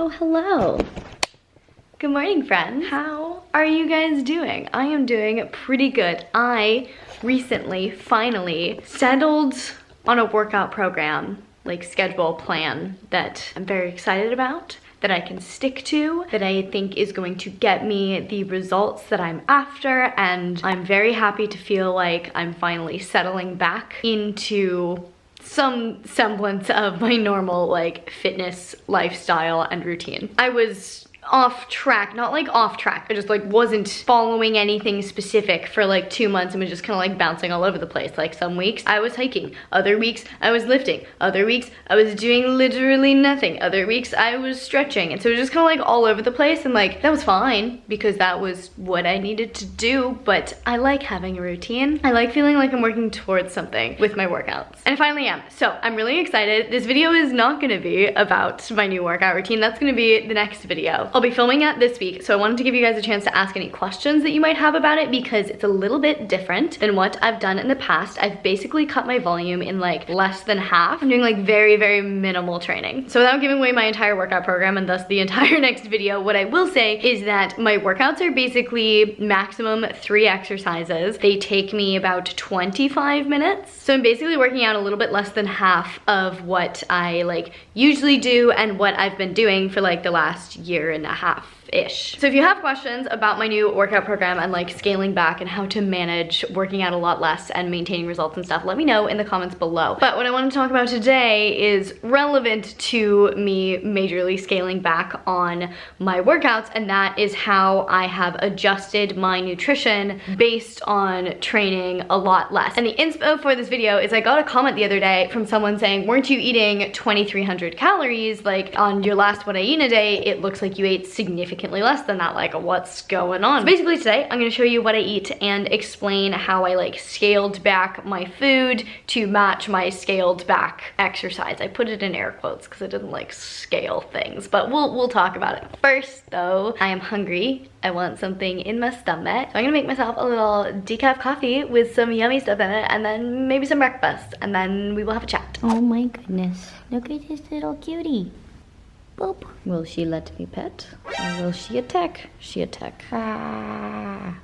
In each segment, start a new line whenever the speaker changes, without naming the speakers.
Oh, hello. Good morning, friends. How are you guys doing? I am doing pretty good. I recently, finally, settled on a workout program, like schedule plan, that I'm very excited about, that I can stick to, that I think is going to get me the results that I'm after, and I'm very happy to feel like I'm finally settling back into some semblance of my normal like fitness lifestyle and routine. I was off track, not like off track, I just like wasn't following anything specific for like 2 months and was just kind of like bouncing all over the place. Like some weeks I was hiking, other weeks I was lifting, other weeks I was doing literally nothing, other weeks I was stretching, and so it was just kind of like all over the place, and like that was fine because that was what I needed to do. But I like having a routine. I like feeling like I'm working towards something with my workouts, and I finally am. So I'm really excited. This video is not gonna be about my new workout routine. That's gonna be the next video. I'll be filming it this week, so I wanted to give you guys a chance to ask any questions that you might have about it because it's a little bit different than what I've done in the past. I've basically cut my volume in like less than half. I'm doing like very, very minimal training. So without giving away my entire workout program and thus the entire next video, what I will say is that my workouts are basically maximum 3 exercises. They take me about 25 minutes. So I'm basically working out a little bit less than half of what I like usually do and what I've been doing for like the last year and a half-ish. So if you have questions about my new workout program and like scaling back and how to manage working out a lot less and maintaining results and stuff, let me know in the comments below. But what I want to talk about today is relevant to me majorly scaling back on my workouts, and that is how I have adjusted my nutrition based on training a lot less. And the inspo for this video is I got a comment the other day from someone saying, weren't you eating 2,300 calories? Like on your last What I Eat in a Day, it looks like you ate significantly less than that. Like, what's going on? So basically today I'm going to show you what I eat and explain how I like scaled back my food to match my scaled back exercise. I put it in air quotes because I didn't like scale things, but we'll talk about it. First though, I am hungry. I want something in my stomach, so I'm gonna make myself a little decaf coffee with some yummy stuff in it, and then maybe some breakfast, and then we will have a chat. Oh my goodness, look at this little cutie. Boop. Will she let me pet? Or will she attack? She attack. Ah.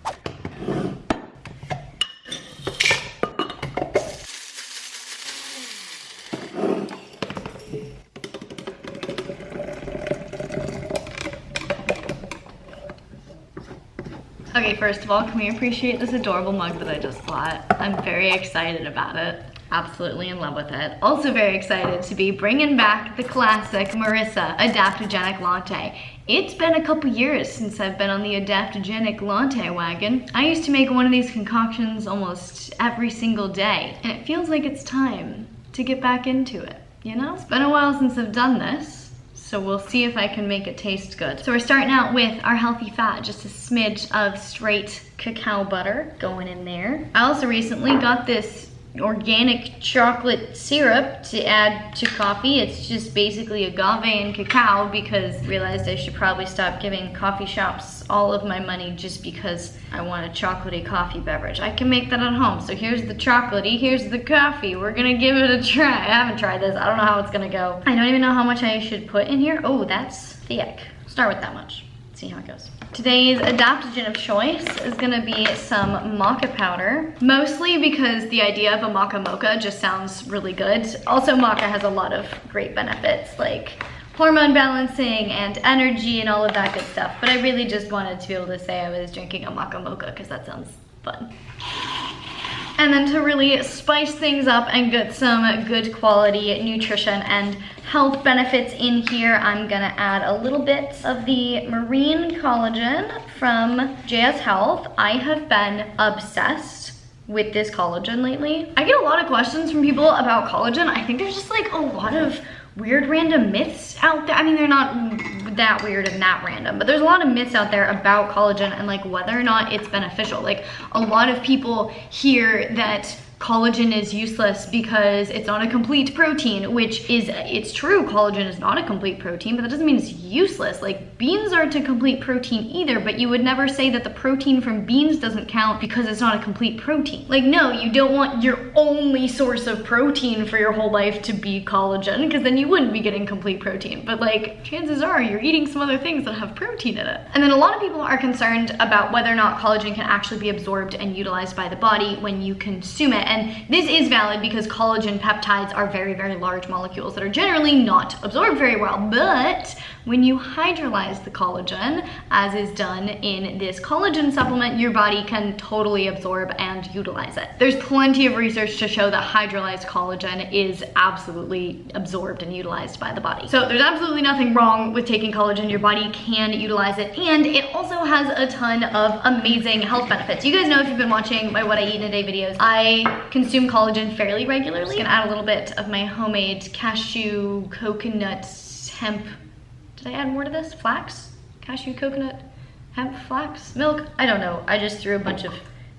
Okay, first of all, can we appreciate this adorable mug that I just bought? I'm very excited about it. Absolutely in love with it. Also very excited to be bringing back the classic Marissa Adaptogenic Latte. It's been a couple years since I've been on the adaptogenic latte wagon. I used to make one of these concoctions almost every single day, and it feels like it's time to get back into it, you know? It's been a while since I've done this, so we'll see if I can make it taste good. So we're starting out with our healthy fat, just a smidge of straight cacao butter going in there. I also recently got this organic chocolate syrup to add to coffee. It's just basically agave and cacao because I realized I should probably stop giving coffee shops all of my money just because I want a chocolatey coffee beverage. I can make that at home. So here's the chocolatey, here's the coffee. We're gonna give it a try. I haven't tried this. I don't know how it's gonna go. I don't even know how much I should put in here. Oh, that's thick. Start with that much. See how it goes. Today's adaptogen of choice is gonna be some mocha powder, mostly because the idea of a maca mocha just sounds really good. Also, maca has a lot of great benefits like hormone balancing and energy and all of that good stuff, but I really just wanted to be able to say I was drinking a maca mocha because that sounds fun. And then to really spice things up and get some good quality nutrition and health benefits in here, I'm gonna add a little bit of the marine collagen from JS Health. I have been obsessed with this collagen lately. I get a lot of questions from people about collagen. I think there's just like a lot of weird random myths out there. I mean, they're not that weird and that random, but there's a lot of myths out there about collagen and like whether or not it's beneficial. Like a lot of people hear that collagen is useless because it's not a complete protein, which is, it's true, collagen is not a complete protein, but that doesn't mean it's useless. Like, beans aren't a complete protein either, but you would never say that the protein from beans doesn't count because it's not a complete protein. Like, no, you don't want your only source of protein for your whole life to be collagen, because then you wouldn't be getting complete protein. But like, chances are you're eating some other things that have protein in it. And then a lot of people are concerned about whether or not collagen can actually be absorbed and utilized by the body when you consume it. And this is valid because collagen peptides are very, very large molecules that are generally not absorbed very well. But when you hydrolyze the collagen, as is done in this collagen supplement, your body can totally absorb and utilize it. There's plenty of research to show that hydrolyzed collagen is absolutely absorbed and utilized by the body. So there's absolutely nothing wrong with taking collagen. Your body can utilize it, and it also has a ton of amazing health benefits. You guys know, if you've been watching my What I Eat in a Day videos, I consume collagen fairly regularly. I'm gonna add a little bit of my homemade cashew, coconut, hemp. Did I add more to this? Flax? Cashew, coconut, hemp, flax, milk? I don't know. I just threw a bunch of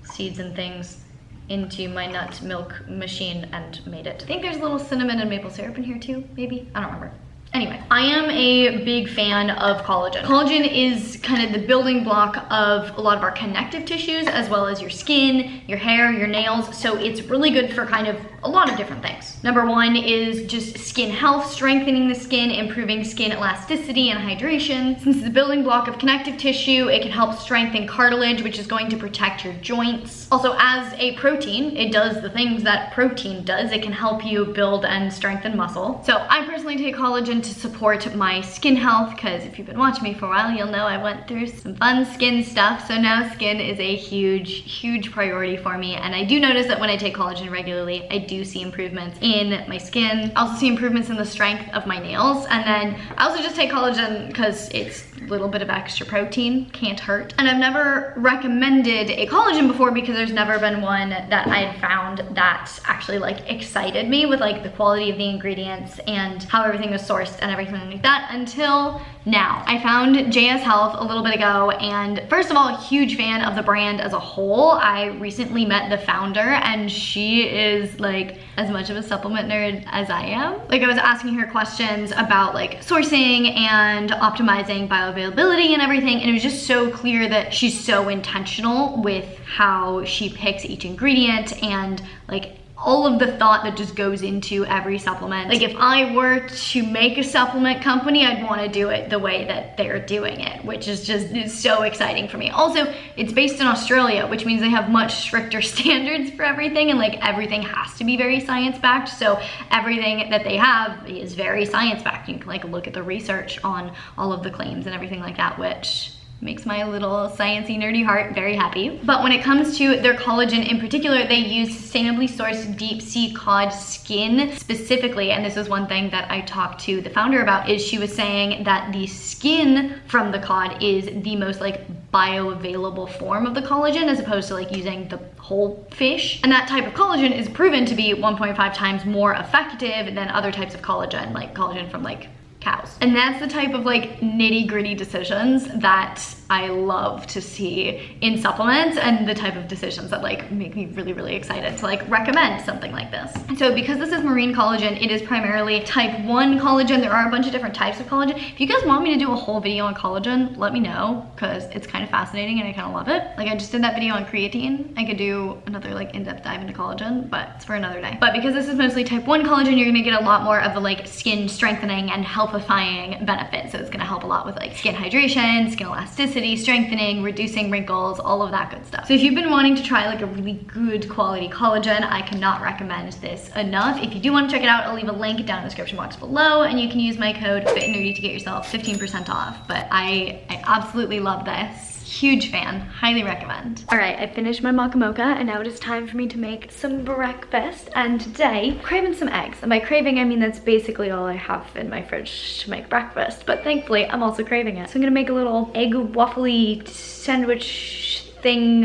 seeds and things into my nut milk machine and made it. I think there's a little cinnamon and maple syrup in here too, maybe? I don't remember. Anyway, I am a big fan of collagen. Collagen is kind of the building block of a lot of our connective tissues, as well as your skin, your hair, your nails. So it's really good for kind of a lot of different things. Number one is just skin health, strengthening the skin, improving skin elasticity and hydration. Since it's a building block of connective tissue, it can help strengthen cartilage, which is going to protect your joints. Also, as a protein, it does the things that protein does. It can help you build and strengthen muscle. So I personally take collagen to support my skin health, because if you've been watching me for a while, you'll know I went through some fun skin stuff. So now skin is a huge priority for me. And I do notice that when I take collagen regularly, I do see improvements in my skin. I also see improvements in the strength of my nails. And then I also just take collagen because it's a little bit of extra protein, can't hurt. And I've never recommended a collagen before because there's never been one that I had found that actually like excited me with like the quality of the ingredients and how everything was sourced and everything like that until now. I found JS Health a little bit ago, and first of all, a huge fan of the brand as a whole. I recently met the founder, and she is like as much of a supplement nerd as I am. Like, I was asking her questions about like sourcing and optimizing bioavailability and everything, and it was just so clear that she's so intentional with how she picks each ingredient and like all of the thought that just goes into every supplement. Like, if I were to make a supplement company, I'd want to do it the way that they're doing it, which is just so exciting for me. Also, it's based in Australia, which means they have much stricter standards for everything, and like everything has to be very science-backed. So everything that they have is very science-backed. You can like look at the research on all of the claims and everything like that, which makes my little sciencey nerdy heart very happy. But when it comes to their collagen in particular, they use sustainably sourced deep sea cod skin specifically. And this is one thing that I talked to the founder about, is she was saying that the skin from the cod is the most like bioavailable form of the collagen, as opposed to like using the whole fish. And that type of collagen is proven to be 1.5 times more effective than other types of collagen, like collagen from like cows. And that's the type of like nitty-gritty decisions that I love to see in supplements, and the type of decisions that like make me really excited to like recommend something like this. So because this is marine collagen, it is primarily type 1 collagen. There are a bunch of different types of collagen. If you guys want me to do a whole video on collagen, let me know, because it's kind of fascinating and I kind of love it. Like, I just did that video on creatine. I could do another like in-depth dive into collagen, but it's for another day. But because this is mostly type 1 collagen, you're gonna get a lot more of the like skin strengthening and healthifying benefits. So it's gonna help a lot with like skin hydration, skin elasticity, strengthening, reducing wrinkles, all of that good stuff. So if you've been wanting to try like a really good quality collagen, I cannot recommend this enough. If you do want to check it out, I'll leave a link down in the description box below, and you can use my code FitAndNerdy to get yourself 15% off. But I absolutely love this. Huge fan, highly recommend. All right, I finished my mocha, and now it is time for me to make some breakfast. And today, I'm craving some eggs. And by craving, I mean that's basically all I have in my fridge to make breakfast. But thankfully, I'm also craving it. So I'm gonna make a little egg waffly sandwich thing,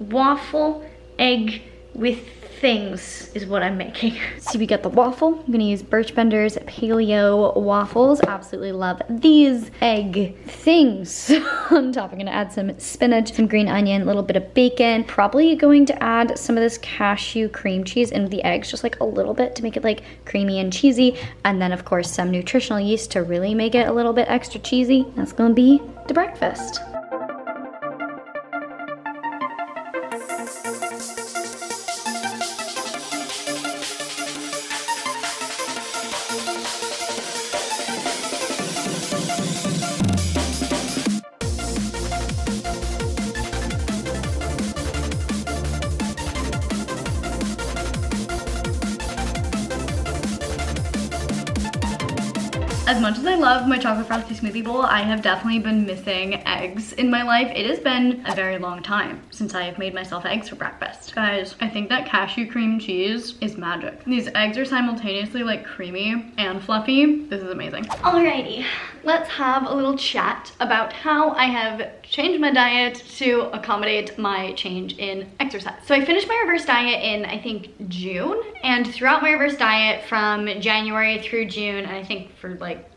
waffle, egg with things is what I'm making. So we got the waffle. I'm gonna use Birch Bender's Paleo waffles. Absolutely love these egg things. On top, I'm gonna add some spinach, some green onion, a little bit of bacon. Probably going to add some of this cashew cream cheese in the eggs, just like a little bit to make it like creamy and cheesy. And then of course some nutritional yeast to really make it a little bit extra cheesy. That's gonna be the breakfast. As much as I love my chocolate frosty smoothie bowl, I have definitely been missing eggs in my life. It has been a very long time since I have made myself eggs for breakfast. Guys, I think that cashew cream cheese is magic. These eggs are simultaneously like creamy and fluffy. This is amazing. Alrighty, let's have a little chat about how I have changed my diet to accommodate my change in exercise. So I finished my reverse diet in, I think, June, and throughout my reverse diet from January through June, and I think for like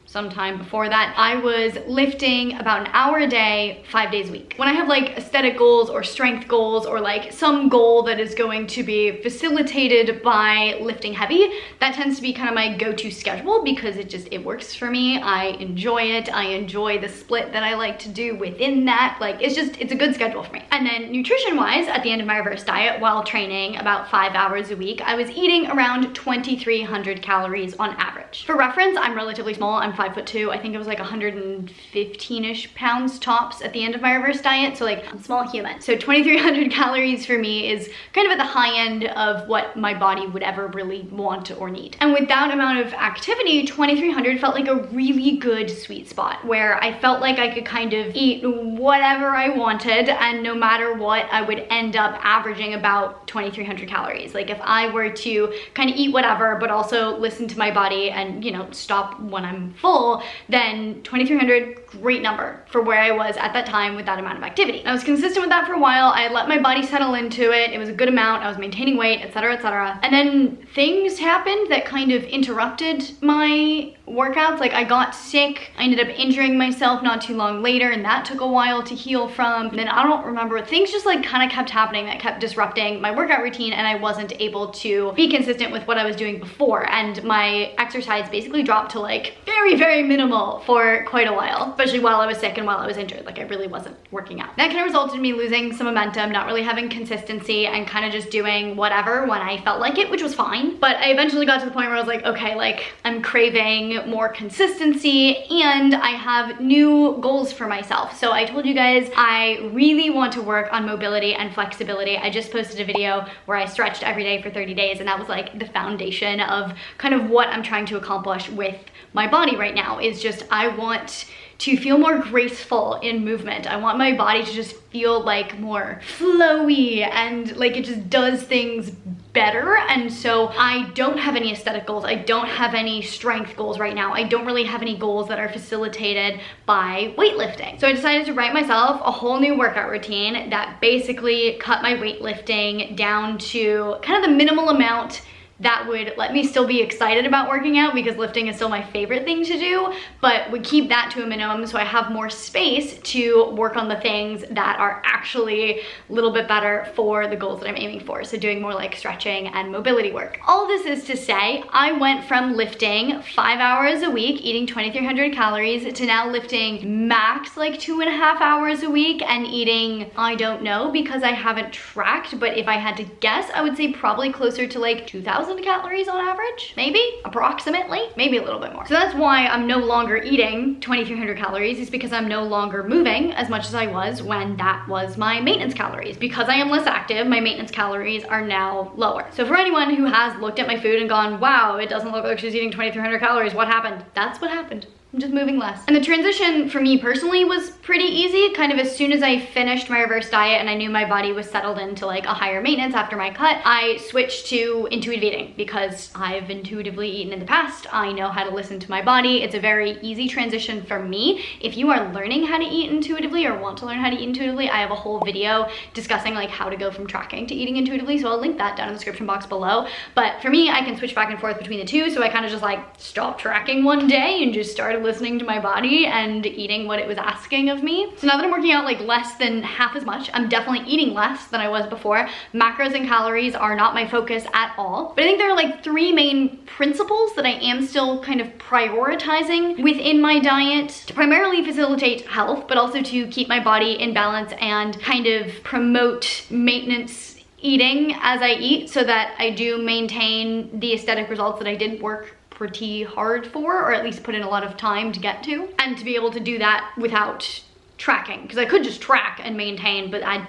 sometime before that, I was lifting about an hour a day, 5 days a week. When I have like aesthetic goals or strength goals or like some goal that is going to be facilitated by lifting heavy, that tends to be kind of my go-to schedule because it works for me. I enjoy it. I enjoy the split that I like to do within that. Like it's a good schedule for me. And then nutrition wise, at the end of my reverse diet, while training about 5 hours a week, I was eating around 2,300 calories on average. For reference, I'm relatively small. I'm 5'2". I think it was like 115-ish pounds tops at the end of my reverse diet. So like I'm a small human. So 2,300 calories for me is kind of at the high end of what my body would ever really want or need. And with that amount of activity, 2,300 felt like a really good sweet spot where I felt like I could kind of eat whatever I wanted, and no matter what, I would end up averaging about 2,300 calories. Like if I were to kind of eat whatever, but also listen to my body and, you know, stop when I'm full, then 2,300, great number for where I was at that time with that amount of activity. I was consistent with that for a while. I let my body settle into it. It was a good amount. I was maintaining weight, etc., etc. And then things happened that kind of interrupted my workouts. Like I got sick. I ended up injuring myself not too long later, and that took a while to heal from. And then I don't remember, things just like kind of kept happening that kept disrupting my workout routine, and I wasn't able to be consistent with what I was doing before. And my exercise basically dropped to like very, very minimal for quite a while, especially while I was sick and while I was injured. Like I really wasn't working out. That kind of resulted in me losing some momentum, not really having consistency, and kind of just doing whatever when I felt like it, which was fine. But I eventually got to the point where I was like, okay, like I'm craving more consistency and I have new goals for myself. So I told you guys I really want to work on mobility and flexibility. I just posted a video where I stretched every day for 30 days, and that was like the foundation of kind of what I'm trying to accomplish with my body right now. Is just I want to feel more graceful in movement. I want my body to just feel like more flowy and like it just does things better. And so I don't have any aesthetic goals. I don't have any strength goals right now. I don't really have any goals that are facilitated by weightlifting. So I decided to write myself a whole new workout routine that basically cut my weightlifting down to kind of the minimal amount that would let me still be excited about working out, because lifting is still my favorite thing to do, but would keep that to a minimum so I have more space to work on the things that are actually a little bit better for the goals that I'm aiming for. So doing more like stretching and mobility work. All this is to say, I went from lifting 5 hours a week, eating 2,300 calories, to now lifting max like 2.5 hours a week and eating, I don't know because I haven't tracked, but if I had to guess, I would say probably closer to like 2,000 calories on average, maybe, approximately, maybe a little bit more. So that's why I'm no longer eating 2,300 calories, is because I'm no longer moving as much as I was when that was my maintenance calories. Because I am less active, my maintenance calories are now lower. So for anyone who has looked at my food and gone, wow, it doesn't look like she's eating 2,300 calories, what happened? That's what happened. I'm just moving less. And the transition for me personally was pretty easy. Kind of as soon as I finished my reverse diet and I knew my body was settled into like a higher maintenance after my cut, I switched to intuitive eating because I've intuitively eaten in the past. I know how to listen to my body. It's a very easy transition for me. If you are learning how to eat intuitively or want to learn how to eat intuitively, I have a whole video discussing like how to go from tracking to eating intuitively. So I'll link that down in the description box below. But for me, I can switch back and forth between the two. So I kind of just like stopped tracking one day and just started listening to my body and eating what it was asking of me. So now that I'm working out like less than half as much, I'm definitely eating less than I was before. Macros and calories are not my focus at all. But I think there are like 3 main principles that I am still kind of prioritizing within my diet to primarily facilitate health, but also to keep my body in balance and kind of promote maintenance eating as I eat so that I do maintain the aesthetic results that I did work pretty hard for, or at least put in a lot of time to get to, and to be able to do that without tracking, because I could just track and maintain, but I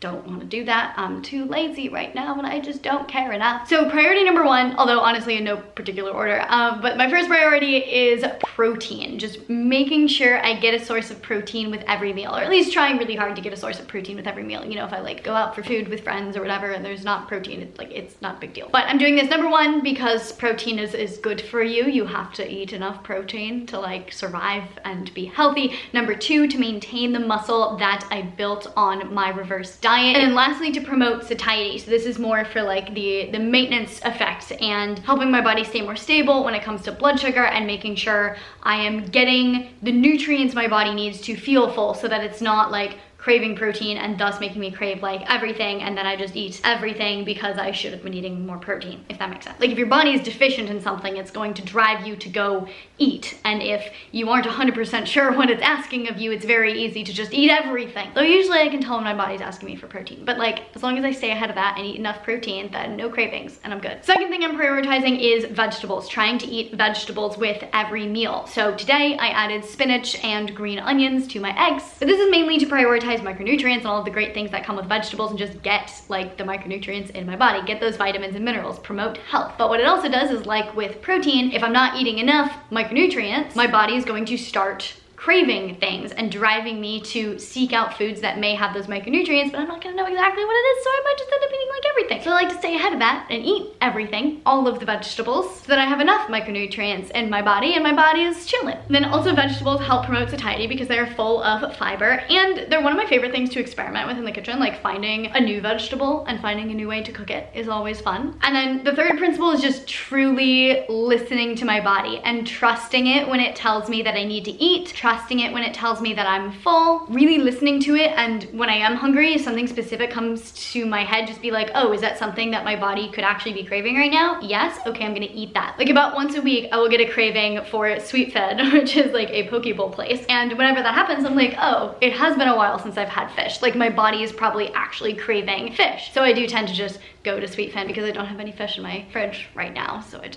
don't want to do that. I'm too lazy right now and I just don't care enough. So priority number 1, although honestly in no particular order, but my first priority is protein. Just making sure I get a source of protein with every meal, or at least trying really hard to get a source of protein with every meal. You know, if I like go out for food with friends or whatever and there's not protein, it's not a big deal. But I'm doing this number 1 because protein is good for you. You have to eat enough protein to like survive and be healthy. Number 2, to maintain the muscle that I built on my reverse diet. And then lastly, to promote satiety. So this is more for like the maintenance effects and helping my body stay more stable when it comes to blood sugar and making sure I am getting the nutrients my body needs to feel full so that it's not like craving protein and thus making me crave like everything, and then I just eat everything because I should have been eating more protein, if that makes sense. Like if your body is deficient in something, it's going to drive you to go eat, and if you aren't 100% sure what it's asking of you, it's very easy to just eat everything. Though usually I can tell when my body's asking me for protein, but like as long as I stay ahead of that and eat enough protein, then no cravings and I'm good. Second thing I'm prioritizing is vegetables, trying to eat vegetables with every meal. So today I added spinach and green onions to my eggs, but this is mainly to prioritize micronutrients and all of the great things that come with vegetables and just get like the micronutrients in my body, get those vitamins and minerals, promote health. But what it also does is, like with protein, if I'm not eating enough micronutrients, my body is going to start craving things and driving me to seek out foods that may have those micronutrients, but I'm not gonna know exactly what it is, so I might just end up eating like everything. So I like to stay ahead of that and eat everything, all of the vegetables, so that I have enough micronutrients in my body and my body is chilling. Then also vegetables help promote satiety because they're full of fiber, and they're one of my favorite things to experiment with in the kitchen. Like finding a new vegetable and finding a new way to cook it is always fun. And then the third principle is just truly listening to my body and trusting it when it tells me that I need to eat, trusting it when it tells me that I'm full, really listening to it. And when I am hungry, if something specific comes to my head, just be like, oh, is that something that my body could actually be craving right now? Yes, okay, I'm gonna eat that. Like about once a week, I will get a craving for Sweet Fed, which is like a poke bowl place. And whenever that happens, I'm like, oh, it has been a while since I've had fish. Like my body is probably actually craving fish. So I do tend to just go to Sweet Fed because I don't have any fish in my fridge right now. So I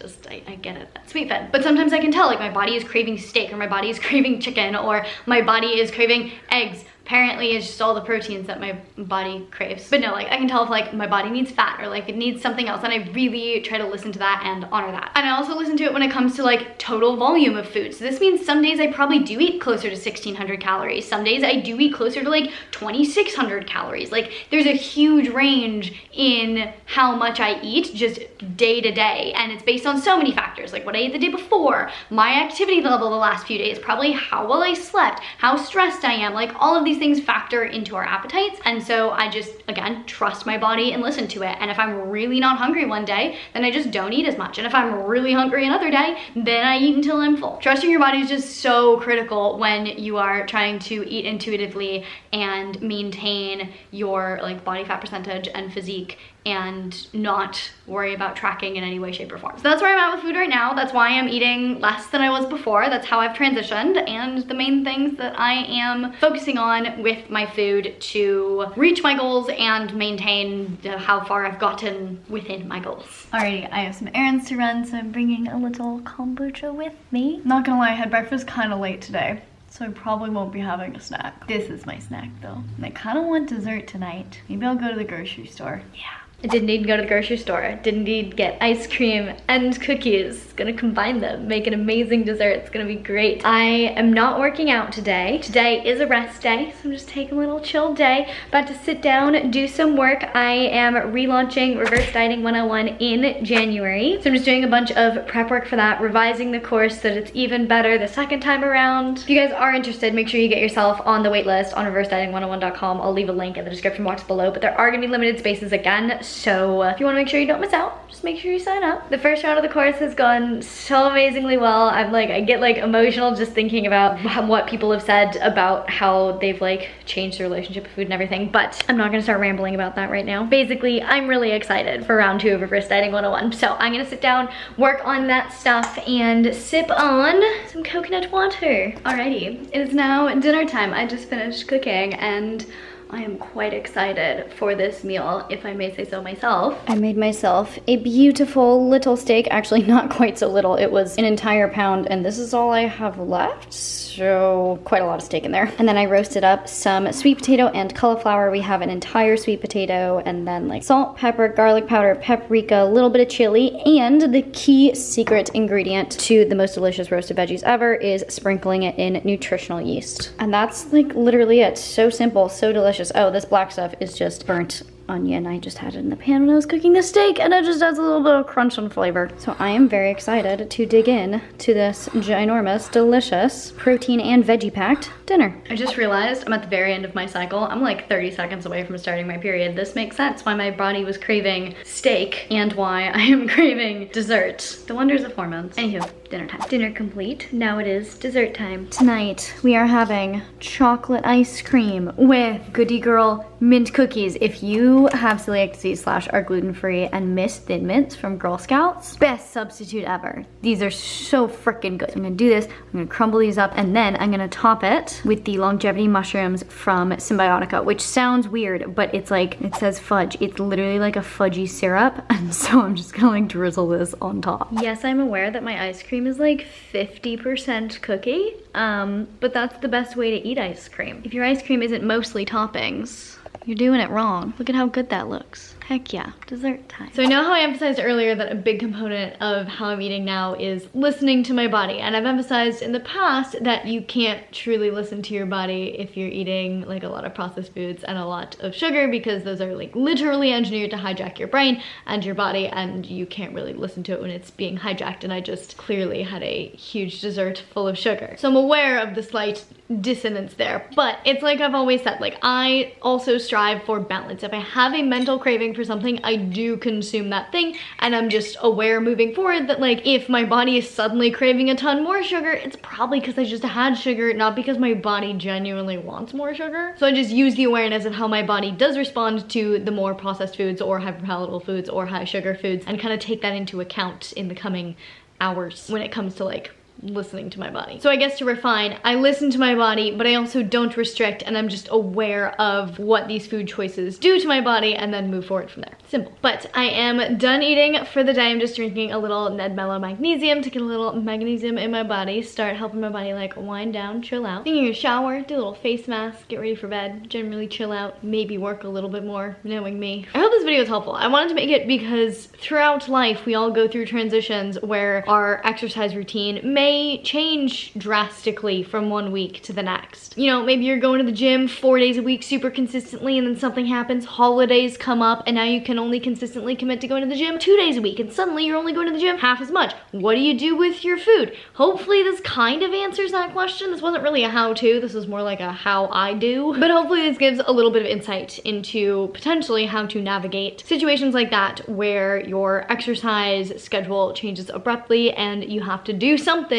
get it at Sweet Fed. But sometimes I can tell like my body is craving steak, or my body is craving chicken, or my body is craving eggs. Apparently it's just all the proteins that my body craves. But no, like I can tell if like my body needs fat or like it needs something else, and I really try to listen to that and honor that. And I also listen to it when it comes to like total volume of food. So this means some days I probably do eat closer to 1600 calories. Some days I do eat closer to like 2600 calories. Like there's a huge range in how much I eat just day to day. And it's based on so many factors, like what I ate the day before, my activity level the last few days, probably how well I slept, how stressed I am, like all of these things factor into our appetites. And so I just, again, trust my body and listen to it. And if I'm really not hungry one day, then I just don't eat as much. And if I'm really hungry another day, then I eat until I'm full. Trusting your body is just so critical when you are trying to eat intuitively and maintain your like body fat percentage and physique and not worry about tracking in any way, shape, or form. So that's where I'm at with food right now. That's why I'm eating less than I was before. That's how I've transitioned, and the main things that I am focusing on with my food to reach my goals and maintain how far I've gotten within my goals. Alrighty, I have some errands to run, so I'm bringing a little kombucha with me. Not gonna lie, I had breakfast kind of late today, so I probably won't be having a snack. This is my snack though. And I kind of want dessert tonight. Maybe I'll go to the grocery store. Yeah. I didn't need to go to the grocery store. Didn't need to get ice cream and cookies. Gonna combine them, make an amazing dessert. It's gonna be great. I am not working out today. Today is a rest day, so I'm just taking a little chill day. About to sit down, do some work. I am relaunching Reverse Dieting 101 in January. So I'm just doing a bunch of prep work for that, revising the course so that it's even better the second time around. If you guys are interested, make sure you get yourself on the waitlist on reversedieting101.com. I'll leave a link in the description box below, but there are gonna be limited spaces again. So if you want to make sure you don't miss out, just make sure you sign up. The first round of the course has gone so amazingly well. I get like emotional just thinking about what people have said about how they've like changed their relationship with food and everything, but I'm not gonna start rambling about that right now. Basically, I'm really excited for round 2 of Reverse Dieting 101. So I'm gonna sit down, work on that stuff, and sip on some coconut water. Alrighty, it is now dinner time. I just finished cooking and I am quite excited for this meal, if I may say so myself. I made myself a beautiful little steak. Actually, not quite so little. It was an entire pound, and this is all I have left. So quite a lot of steak in there. And then I roasted up some sweet potato and cauliflower. We have an entire sweet potato, and then like salt, pepper, garlic powder, paprika, a little bit of chili, and the key secret ingredient to the most delicious roasted veggies ever is sprinkling it in nutritional yeast. And that's like literally it. So simple, so delicious. Oh, this black stuff is just burnt onion. I just had it in the pan when I was cooking the steak, and it just adds a little bit of crunch and flavor. So I am very excited to dig in to this ginormous, delicious, protein and veggie packed dinner. I just realized I'm at the very end of my cycle. I'm like 30 seconds away from starting my period. This makes sense why my body was craving steak and why I am craving dessert. The wonders of hormones. Anywho, dinner time. Dinner complete. Now it is dessert time. Tonight we are having chocolate ice cream with Goody Girl mint cookies. If you have celiac disease / are gluten-free and miss Thin Mints from Girl Scouts, best substitute ever. These are so freaking good. So I'm gonna do this, I'm gonna crumble these up, and then I'm gonna top it with the longevity mushrooms from Symbiotica, which sounds weird, but it's like, it says fudge. It's literally like a fudgy syrup, and so I'm just gonna like drizzle this on top. Yes, I'm aware that my ice cream is like 50% cookie, but that's the best way to eat ice cream. If your ice cream isn't mostly toppings, you're doing it wrong. Look at how good that looks. Heck yeah, dessert time. So I know how I emphasized earlier that a big component of how I'm eating now is listening to my body. And I've emphasized in the past that you can't truly listen to your body if you're eating like a lot of processed foods and a lot of sugar, because those are like literally engineered to hijack your brain and your body, and you can't really listen to it when it's being hijacked. And I just clearly had a huge dessert full of sugar. So I'm aware of the slight dissonance there, but it's like I've always said, like I also strive for balance. If I have a mental craving for something, I do consume that thing, and I'm just aware moving forward that like if my body is suddenly craving a ton more sugar, it's probably because I just had sugar, not because my body genuinely wants more sugar. So I just use the awareness of how my body does respond to the more processed foods or hyperpalatable foods or high sugar foods, and kind of take that into account in the coming hours when it comes to like listening to my body. So I guess to refine, I listen to my body, but I also don't restrict, and I'm just aware of what these food choices do to my body and then move forward from there. Simple. But I am done eating for the day. I'm just drinking a little Ned Mellow Magnesium to get a little magnesium in my body, start helping my body like wind down, chill out. Taking a shower, do a little face mask, get ready for bed, generally chill out, maybe work a little bit more, knowing me. I hope this video is helpful. I wanted to make it because throughout life we all go through transitions where our exercise routine may change drastically from one week to the next. You know, maybe you're going to the gym 4 days a week super consistently, and then something happens, holidays come up, and now you can only consistently commit to going to the gym 2 days a week, and suddenly you're only going to the gym half as much. What do you do with your food? Hopefully this kind of answers that question. This wasn't really a how-to, this was more like a how I do, but hopefully this gives a little bit of insight into potentially how to navigate situations like that where your exercise schedule changes abruptly and you have to do something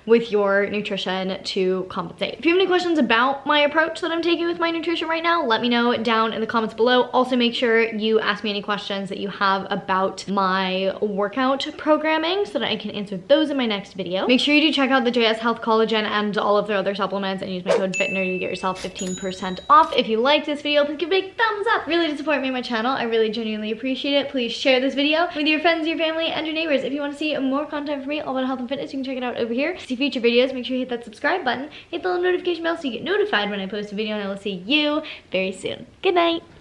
with your nutrition to compensate. If you have any questions about my approach that I'm taking with my nutrition right now, let me know down in the comments below. Also make sure you ask me any questions that you have about my workout programming so that I can answer those in my next video. Make sure you do check out the JS Health Collagen and all of their other supplements and use my code FitNerdy to get yourself 15% off. If you liked this video, please give a big thumbs up. Really to support me and my channel. I really genuinely appreciate it. Please share this video with your friends, your family, and your neighbors. If you want to see more content from me all about health and fitness, you can check it out over here. To see future videos, make sure you hit that subscribe button, hit the little notification bell so you get notified when I post a video, and I will see you very soon. Good night.